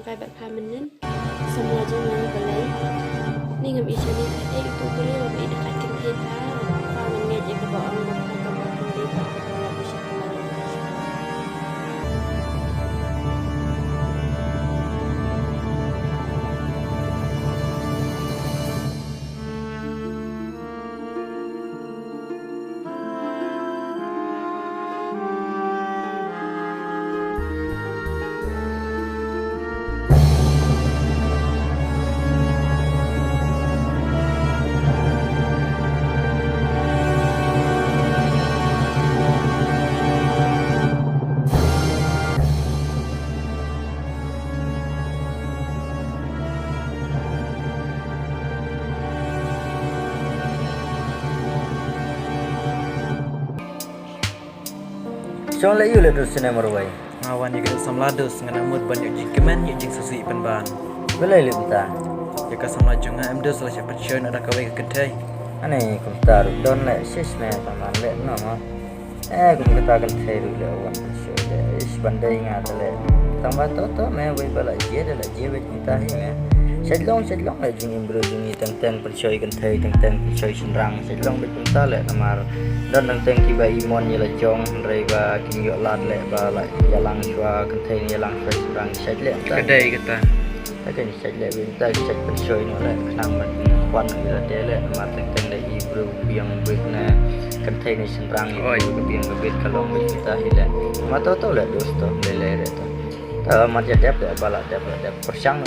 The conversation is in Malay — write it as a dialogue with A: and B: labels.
A: private permanent. Semua jangan boleh. Ni ngam isu ni tadi itu boleh lebih dekat contain lah. Kalau mengejek ke bawah orang atau bawah di bawah bisa kembali.
B: Chọn lấy là được xem rồi vậy.
C: Awan yang kita samlado dengan amud banyak jikemen yang jing susi penban.
B: Với lại lượng ta.
C: Jika samlado dengan em dos lah cepat show nak kawai ke kentai.
B: Anh này cũng ta được đón lại xích nè tầm ăn lệ nó mà. Cũng kita akan thấy được làวันshow để ban đây ngà ta lệ. Tầm bắt tốt mẹ với bà lại chia để lại chia với chúng ta hi mẹ. Sách long là jing em bro jing tentang percaya kan thấy tentang percaya senrang sách long với chúng ta lệ mà dan tentang kiba imon yela jong rei ba king yo lat le ba lại yalang chua kan thấy yalang fresh rang sách lệ ta.
C: Kedai kita.
B: Ta kan sách lệ với ta sách percaya nó lệ khang man quan là để lệ mà tentang le ibro biang with na kan thấy ni senrang ibro biang with kalong với chúng ta hi lệ. Mà to lệ dosto le le re ta. Ta mà đẹp để ba la đẹp persang